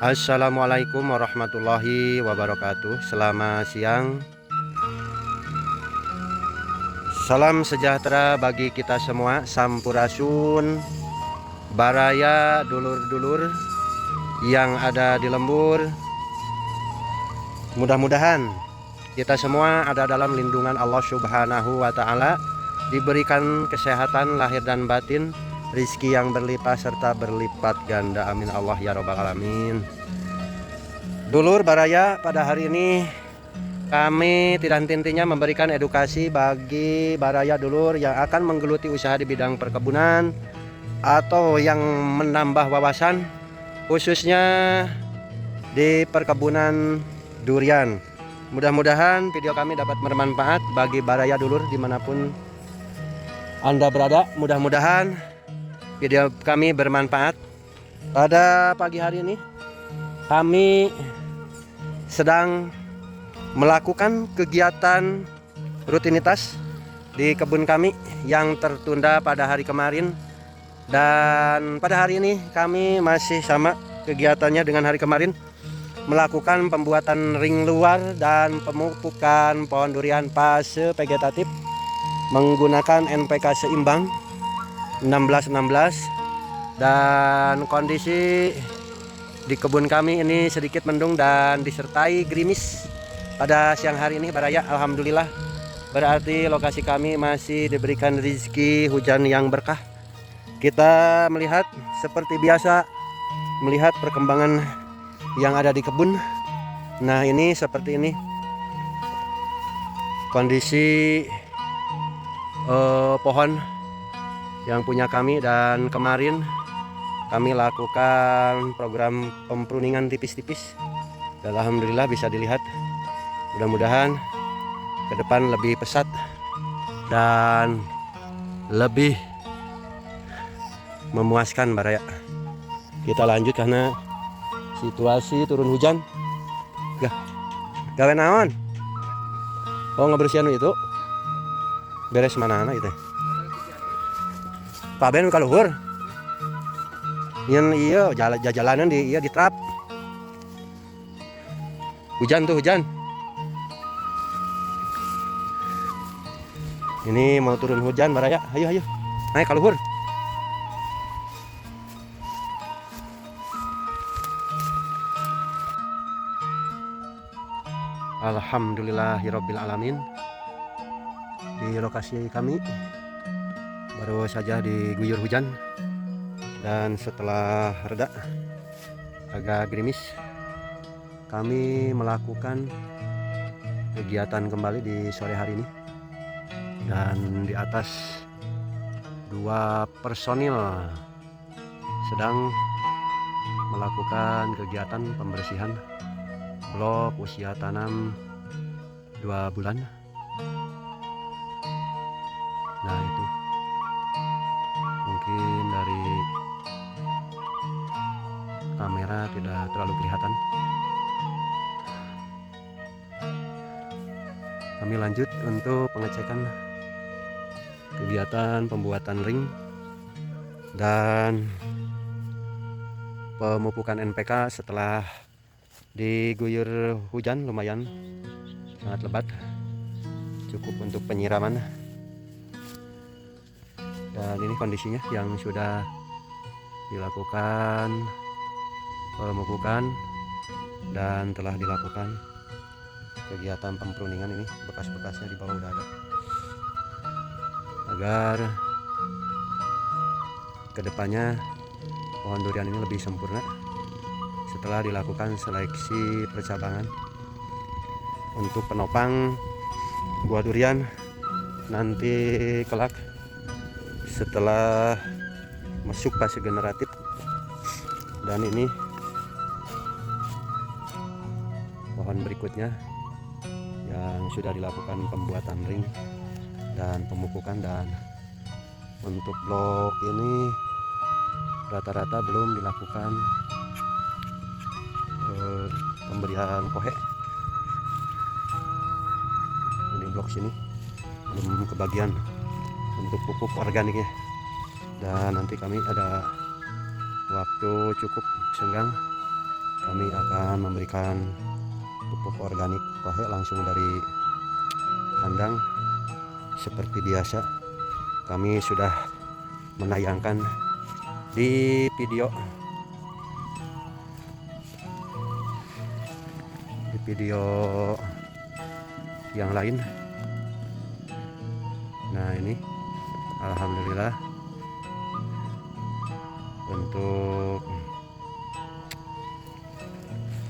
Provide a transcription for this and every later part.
Assalamualaikum warahmatullahi wabarakatuh. Selamat siang. Salam sejahtera bagi kita semua. Sampurasun, baraya, dulur-dulur yang ada di lembur. Mudah-mudahan kita semua ada dalam lindungan Allah Subhanahu wa Ta'ala, diberikan kesehatan lahir dan batin, rizki yang berlimpah serta berlipat ganda. Amin Allah ya robbal alamin. Dulur baraya, pada hari ini kami tidak henti-hentinya memberikan edukasi bagi baraya dulur yang akan menggeluti usaha di bidang perkebunan atau yang menambah wawasan khususnya di perkebunan durian. Mudah-mudahan video kami dapat bermanfaat bagi baraya dulur dimanapun Anda berada. Mudah-mudahan video kami bermanfaat. Pada pagi hari ini kami sedang melakukan kegiatan rutinitas di kebun kami yang tertunda pada hari kemarin, dan pada hari ini kami masih sama kegiatannya dengan hari kemarin, melakukan pembuatan ring luar dan pemupukan pohon durian fase vegetatif menggunakan NPK seimbang 16-16. Dan kondisi di kebun kami ini sedikit mendung dan disertai gerimis pada siang hari ini baraya. Alhamdulillah, berarti lokasi kami masih diberikan rezeki hujan yang berkah. Kita melihat seperti biasa, melihat perkembangan yang ada di kebun. Nah, ini seperti ini kondisi pohon yang punya kami, dan kemarin kami lakukan program pempruningan tipis-tipis dan alhamdulillah bisa dilihat. Mudah-mudahan ke depan lebih pesat dan lebih memuaskan baraya. Kita lanjut karena situasi turun hujan. Gawe naon? Oh, ngebersihan itu beres mana itu Pak Ben ka luhur. Yang iya jalanan di iya di trap. Hujan tuh, hujan. Ini mau turun hujan baraya. Ayo naik ka luhur. Alhamdulillahirabbil alamin. Di lokasi kami baru saja diguyur hujan, dan setelah reda agak gerimis, kami melakukan kegiatan kembali di sore hari ini. Dan di atas 2 personil sedang melakukan kegiatan pembersihan blok usia tanam 2 bulan. Nah, itu mungkin dari kamera tidak terlalu kelihatan. Kami lanjut untuk pengecekan kegiatan pembuatan ring dan pemupukan NPK setelah diguyur hujan lumayan sangat lebat, cukup untuk penyiraman. Dan ini kondisinya yang sudah dilakukan pemupukan dan telah dilakukan kegiatan pempruningan. Ini bekas-bekasnya di bawah udah ada, agar kedepannya pohon durian ini lebih sempurna setelah dilakukan seleksi percabangan untuk penopang buah durian nanti kelak setelah masuk fase generatif. Dan ini pohon berikutnya yang sudah dilakukan pembuatan ring dan pemupukan. Dan untuk blok ini rata-rata belum dilakukan pemberian kohe. Ini blok sini belum kebagian untuk pupuk organiknya, dan nanti kami ada waktu cukup senggang kami akan memberikan pupuk organik kohe langsung dari kandang. Seperti biasa kami sudah menayangkan di video yang lain. Nah ini alhamdulillah untuk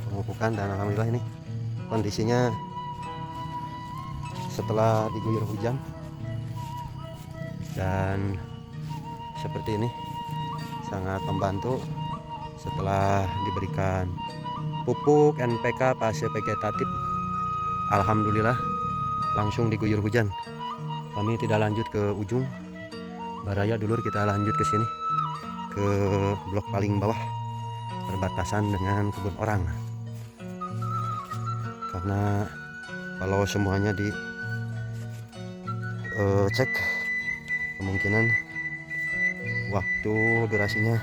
pemupukan, dan alhamdulillah ini kondisinya setelah diguyur hujan dan seperti ini sangat membantu. Setelah diberikan pupuk NPK fase vegetatif, alhamdulillah langsung diguyur hujan. Kami tidak lanjut ke ujung Baraya dulur, kita lanjut ke sini ke blok paling bawah perbatasan dengan kebun orang. Karena kalau semuanya di cek, kemungkinan waktu durasinya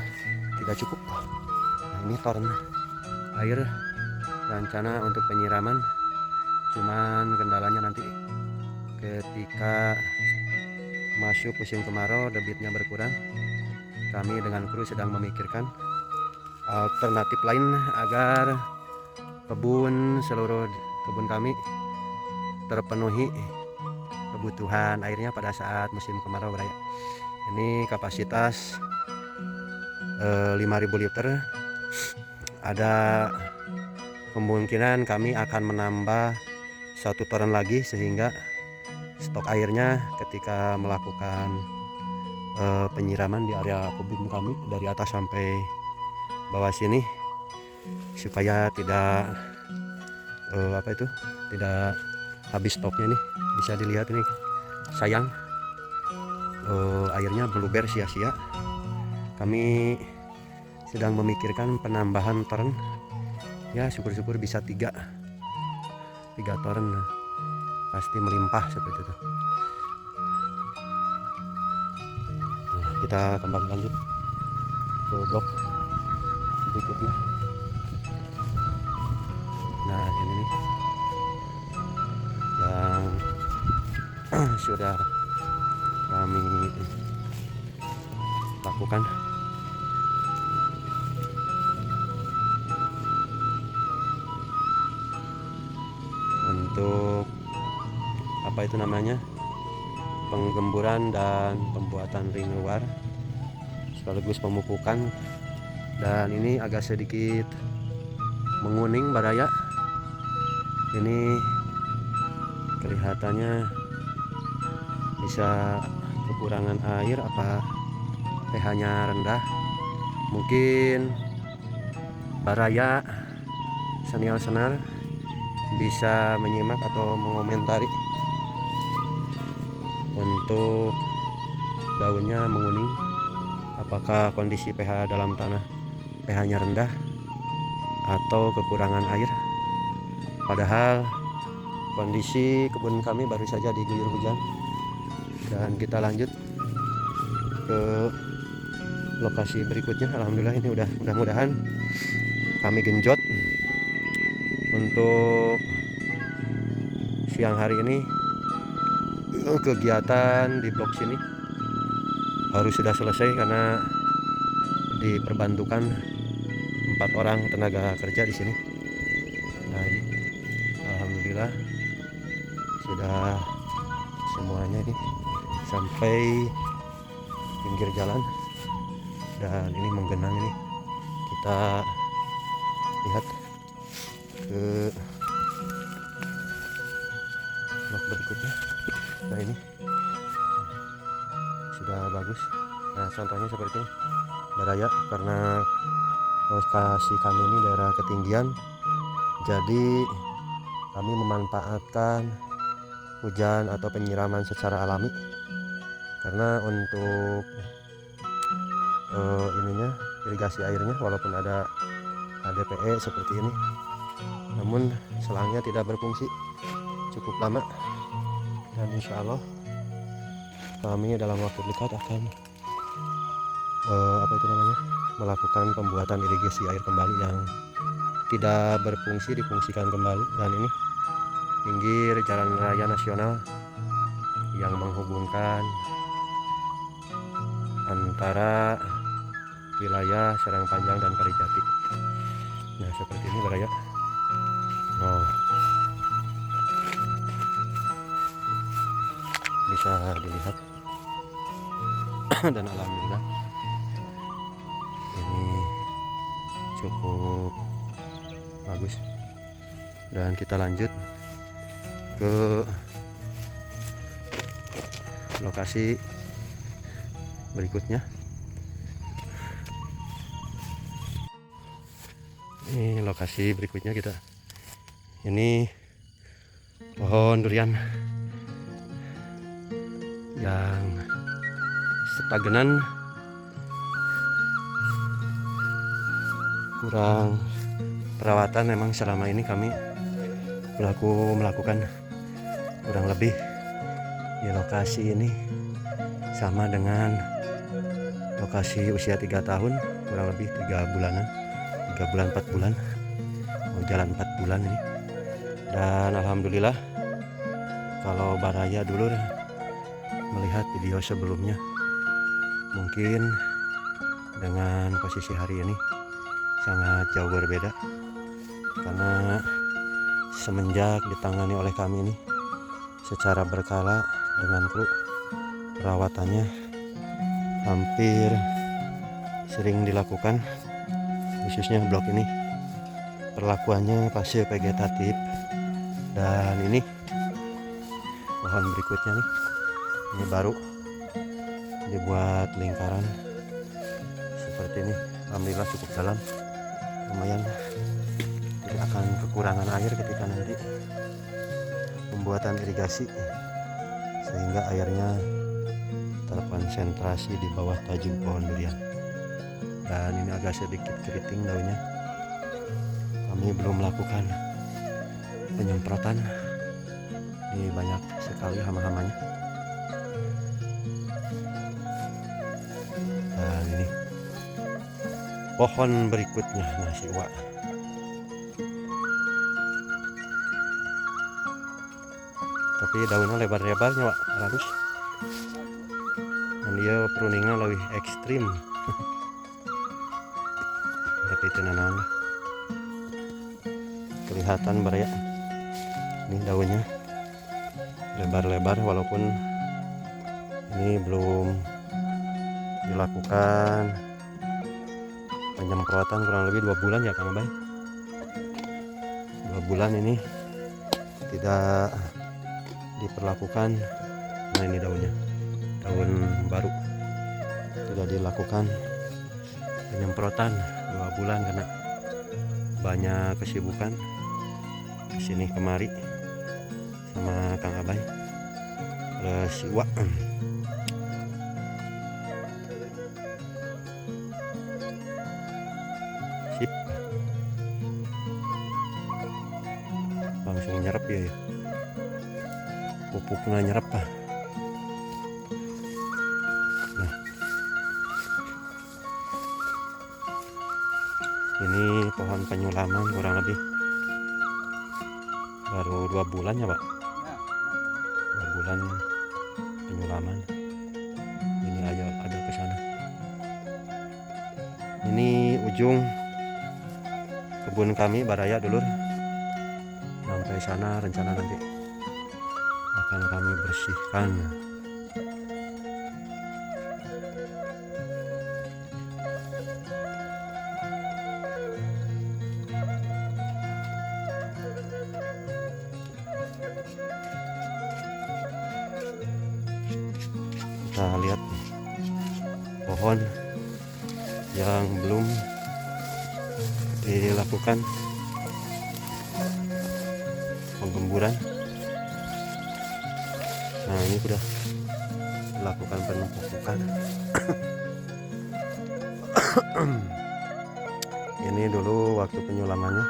tidak cukup. Nah ini toren air rencana untuk penyiraman, cuman kendalanya nanti ketika masuk musim kemarau debitnya berkurang. Kami dengan kru sedang memikirkan alternatif lain agar seluruh kebun kami terpenuhi kebutuhan airnya pada saat musim kemarau raya. Ini kapasitas 5.000 liter. Ada kemungkinan kami akan menambah 1 toren lagi, sehingga stok airnya ketika melakukan penyiraman di area kebun kami dari atas sampai bawah sini, supaya tidak tidak habis stoknya. Nih bisa dilihat ini, sayang airnya meluber sia-sia. Kami sedang memikirkan penambahan toren, ya syukur-syukur bisa 3 toren, pasti melimpah seperti itu. Nah, kita kembali lanjut ke blok berikutnya. Nah ini nih yang sudah kami lakukan. Untuk apa itu namanya, penggemburan dan pembuatan ring luar sekaligus pemupukan. Dan ini agak sedikit menguning Baraya. Ini kelihatannya bisa kekurangan air, apa pH-nya rendah. Mungkin Baraya senior bisa menyimak atau mengomentari. Untuk daunnya menguning, apakah kondisi pH dalam tanah pH-nya rendah atau kekurangan air? Padahal kondisi kebun kami baru saja diguyur hujan. Dan kita lanjut ke lokasi berikutnya. Alhamdulillah ini mudah-mudahan kami genjot untuk siang hari ini. Kegiatan di blok sini harus sudah selesai karena diperbantukan 4 orang tenaga kerja di sini. Nah ini alhamdulillah sudah semuanya ini sampai pinggir jalan, dan ini menggenang. Ini kita lihat ke blok berikutnya. Nah ini sudah bagus. Nah contohnya seperti ini Baraya, karena lokasi kami ini daerah ketinggian, jadi kami memanfaatkan hujan atau penyiraman secara alami. Karena untuk irigasi airnya, walaupun ada ADPE seperti ini, namun selangnya tidak berfungsi cukup lama. Dan insya Allah kami dalam waktu dekat akan melakukan pembuatan irigasi air kembali yang tidak berfungsi difungsikan kembali. Dan ini pinggir jalan raya nasional yang menghubungkan antara wilayah Serang Panjang dan Kalijati. Nah seperti ini baraya. Oh, bisa dilihat. Dan alhamdulillah ini cukup bagus. Dan kita lanjut ke lokasi berikutnya. Ini lokasi berikutnya kita. Ini pohon durian yang stagnan, kurang perawatan. Memang selama ini kami melakukan kurang lebih di lokasi ini sama dengan lokasi usia 3 tahun, kurang lebih 3 bulanan, 3 bulan 4 bulan, mau jalan 4 bulan ini. Dan alhamdulillah kalau baraya dulu melihat video sebelumnya, mungkin dengan posisi hari ini sangat jauh berbeda, karena semenjak ditangani oleh kami ini secara berkala dengan kru, perawatannya hampir sering dilakukan, khususnya blok ini perlakuannya fase vegetatif. Dan ini pohon berikutnya nih, ini baru dibuat lingkaran seperti ini. Alhamdulillah cukup dalam, lumayan, tidak akan kekurangan air ketika nanti pembuatan irigasi, sehingga airnya terkonsentrasi di bawah tajung pohon durian. Dan ini agak sedikit keriting daunnya, kami belum melakukan penyemprotan, ini banyak sekali hama-hamanya. Dan ini pohon berikutnya, nasi uak. Tapi daunnya lebar-lebarnya Wak, halus. Dan dia pruningnya lebih ekstrim. Tapi itu nanan kelihatan baraya. Ini daunnya lebar-lebar, walaupun ini belum dilakukan penyemprotan, kurang lebih 2 bulan ya Kang Abay. 2 bulan ini tidak diperlakukan. Nah ini daunnya, daun baru, tidak dilakukan penyemprotan 2 bulan karena banyak kesibukan kesini kemari sama Kang Abay plus Iwa. Sip, langsung nyerap ya, pupuknya nyerap ah. Nah ini pohon penyulaman, kurang lebih baru 2 bulan ya Pak, 2 bulan penyulaman. Ini ada ke sana. Ini ujung kebun kami baraya dulur. Sampai sana rencana nanti akan kami bersihkan. Kita lihat pohon yang belum dilakukan penggemburan. Nah ini sudah dilakukan penupukan. Ini dulu waktu penyulamannya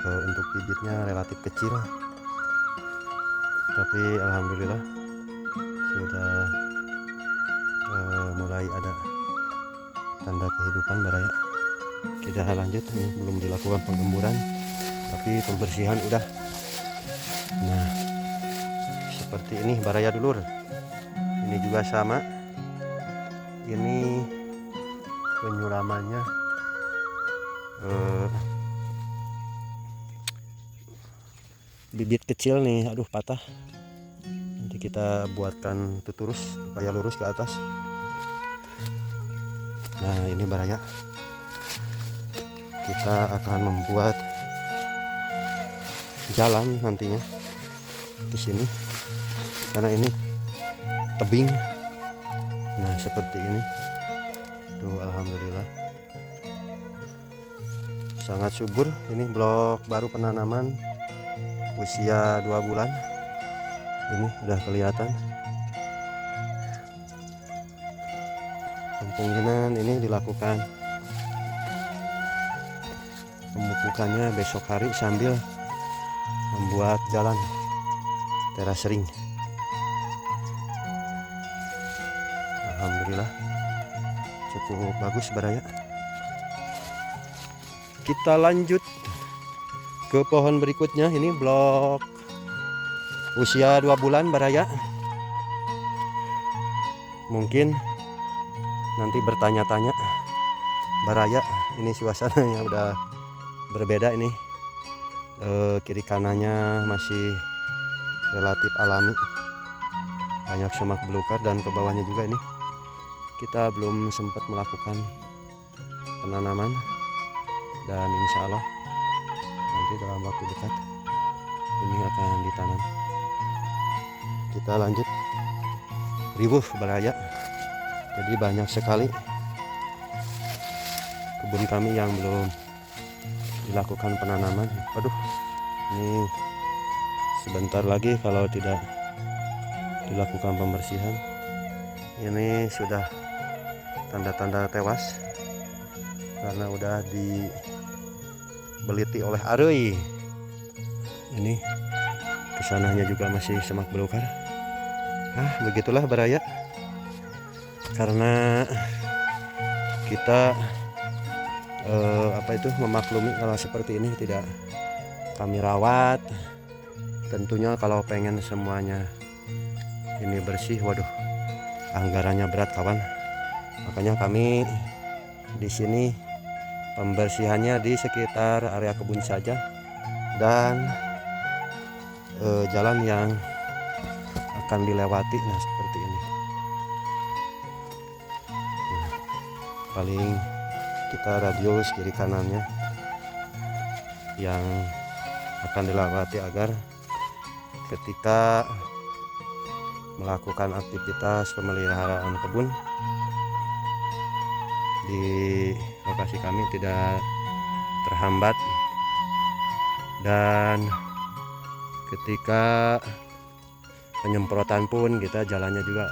untuk bibitnya relatif kecil, tapi alhamdulillah sudah mulai ada tanda kehidupan baraya. Kita lanjut, ini belum dilakukan penggemburan tapi pembersihan udah. Nah seperti ini baraya dulur, ini juga sama, ini penyiramannya bibit kecil nih, aduh patah, nanti kita buatkan tuturus supaya lurus ke atas. Nah ini baraya, kita akan membuat jalan nantinya di sini karena ini tebing. Nah seperti ini tuh, alhamdulillah sangat subur. Ini blok baru penanaman usia 2 bulan, ini udah kelihatan. Kemungkinan ini dilakukan pemupukannya besok hari sambil membuat jalan teras ring. Alhamdulillah cukup bagus baraya. Kita lanjut ke pohon berikutnya, ini blok usia 2 bulan baraya. Mungkin nanti bertanya-tanya baraya, ini suasananya udah berbeda ini. Kiri kanannya masih relatif alami, banyak semak belukar, dan ke bawahnya juga ini kita belum sempat melakukan penanaman, dan insya Allah nanti dalam waktu dekat ini akan ditanam. Kita lanjut, ribuh baraya, jadi banyak sekali kebun kami yang belum dilakukan penanaman. Aduh, ini sebentar lagi kalau tidak dilakukan pembersihan ini sudah tanda-tanda tewas karena udah dibeliti oleh arei. Ini kesananya juga masih semak belukar. Begitulah baraya, karena kita memaklumi kalau seperti ini tidak kami rawat. Tentunya kalau pengen semuanya ini bersih, waduh, anggarannya berat kawan. Makanya kami di sini pembersihannya di sekitar area kebun saja, dan jalan yang akan dilewati. Nah seperti ini. Paling kita radius kiri kanannya yang akan dilewati agar ketika melakukan aktivitas pemeliharaan kebun di lokasi kami tidak terhambat, dan ketika penyemprotan pun kita jalannya juga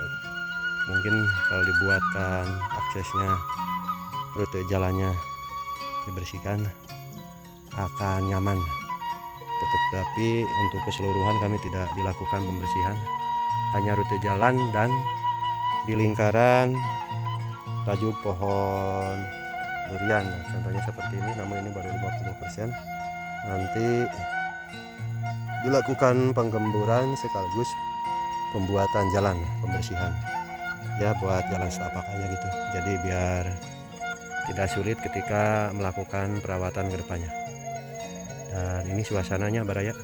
mungkin kalau dibuatkan aksesnya, rute jalannya dibersihkan akan nyaman. Tetapi untuk keseluruhan kami tidak dilakukan pembersihan, hanya rute jalan dan di lingkaran tajuk pohon durian. Contohnya seperti ini, namun ini baru 50%. Nanti dilakukan penggemburan sekaligus pembuatan jalan, pembersihan ya buat jalan setapak aja gitu, jadi biar tidak sulit ketika melakukan perawatan kedepannya. Dan ini suasananya baraya,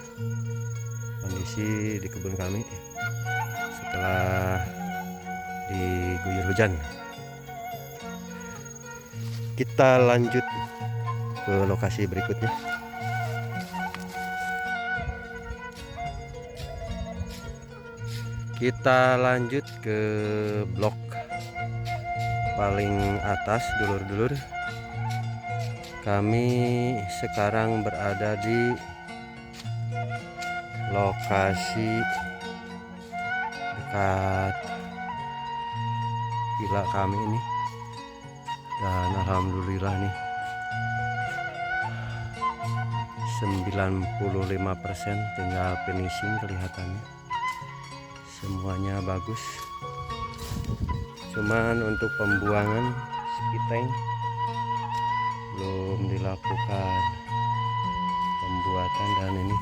kondisi di kebun kami setelah diguyur hujan. Kita lanjut ke lokasi berikutnya. Kita lanjut ke blok paling atas, dulur-dulur. Kami sekarang berada di lokasi dekat villa kami ini, dan alhamdulillah nih 95% tinggal finishing, kelihatannya semuanya bagus. Cuman untuk pembuangan spiteng belum dilakukan pembuatan, dan ini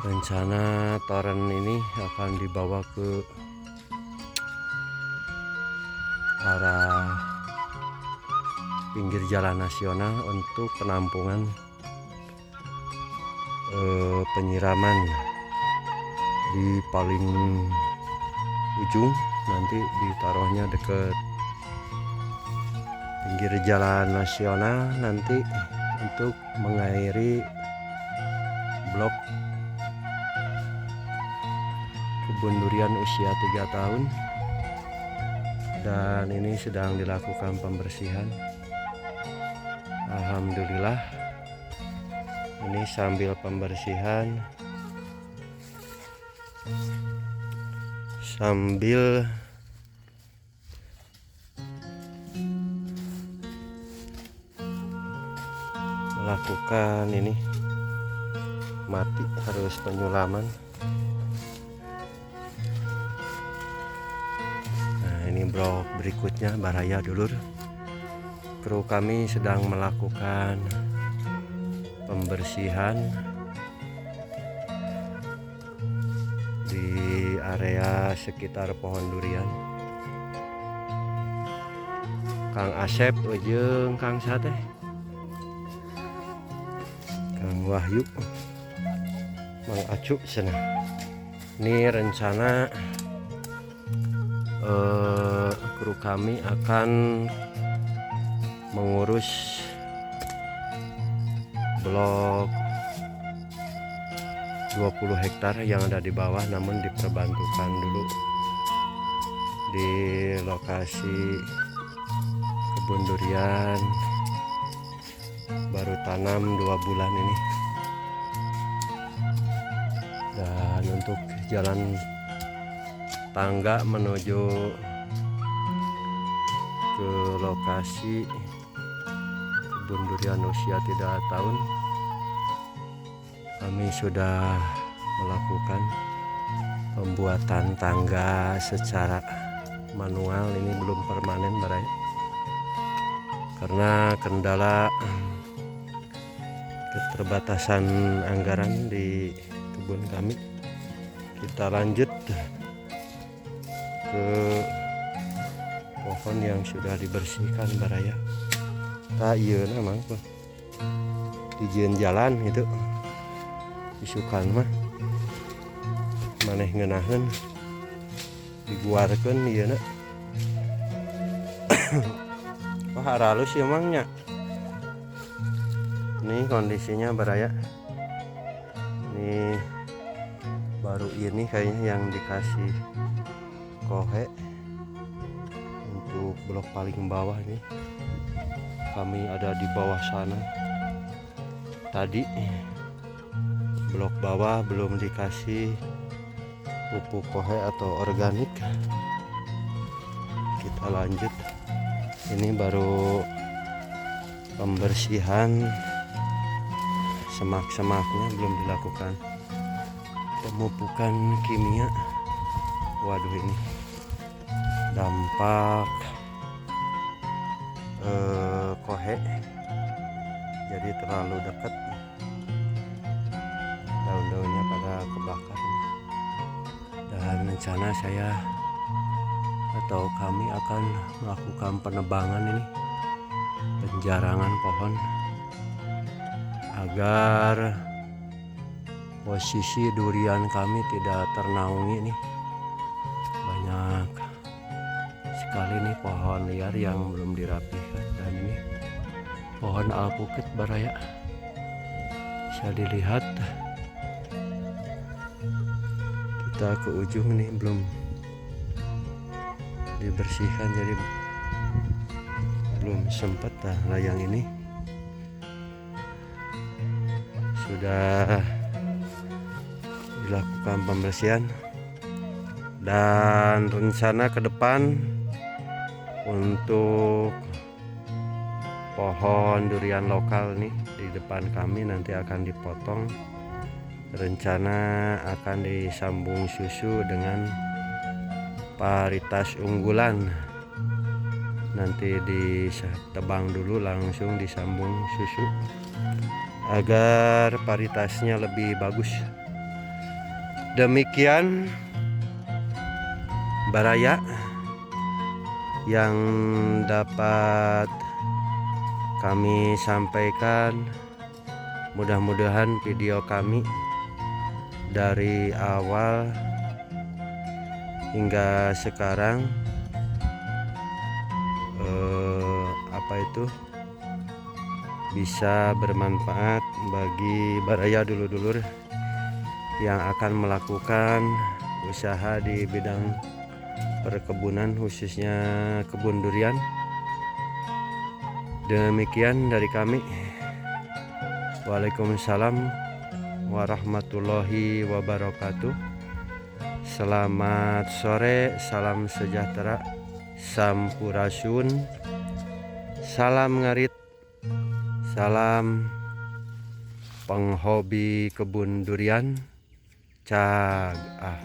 rencana toren ini akan dibawa ke arah pinggir jalan nasional untuk penampungan penyiraman di paling ujung. Nanti ditaruhnya deket pinggir jalan nasional nanti untuk mengairi blok kebun durian usia 3 tahun, dan ini sedang dilakukan pembersihan. Alhamdulillah, ini sambil pembersihan sambil melakukan ini mati harus penyulaman. Nah, ini blok berikutnya Baraya dulur. Kru kami sedang melakukan pembersihan di area sekitar pohon durian. Kang Asep jeung Kang Sate, Kang Wahyu, Mang Acu sana. Ini rencana kru kami akan mengurus blok 20 hektar yang ada di bawah, namun diperbantukan dulu di lokasi kebun durian baru tanam 2 bulan ini. Dan untuk jalan tangga menuju ke lokasi kebun durian usia 3 tahun kami sudah melakukan pembuatan tangga secara manual. Ini belum permanen Baraya karena kendala keterbatasan anggaran di kebun kami. Kita lanjut ke pohon yang sudah dibersihkan Baraya. Iya memang dijian jalan itu isukan mah maneh ngeunaheun diguarkeun ieu na. Wah halus ya mangnya. Ini kondisinya Baraya. Ini baru ini kayaknya yang dikasih kohe untuk blok paling bawah nih. Kami ada di bawah sana. Tadi blok bawah belum dikasih pupuk kohe atau organik. Kita lanjut. Ini baru pembersihan semak-semaknya, belum dilakukan pemupukan kimia. Waduh, ini dampak kohe jadi terlalu dekat, daun-daunnya pada kebakar. Dan rencana saya atau kami akan melakukan penebangan ini, penjarangan pohon agar posisi durian kami tidak ternaungi nih. Banyak sekali nih pohon liar yang belum dirapikan, dan ini pohon alpukat Baraya bisa dilihat. Kita ke ujung nih belum dibersihkan, jadi belum sempat. Nah yang ini sudah dilakukan pembersihan, dan rencana ke depan untuk pohon durian lokal nih di depan kami nanti akan dipotong. Rencana akan disambung susu dengan varietas unggulan nanti ditebang dulu langsung disambung susu agar paritasnya lebih bagus. Demikian baraya yang dapat kami sampaikan. Mudah-mudahan video kami dari awal hingga sekarang bisa bermanfaat bagi baraya dulur-dulur yang akan melakukan usaha di bidang perkebunan, khususnya kebun durian. Demikian dari kami. Waalaikumsalam warahmatullahi wabarakatuh. Selamat sore, salam sejahtera, sampurasun, salam ngarit, salam penghobi kebun durian. Cag ah.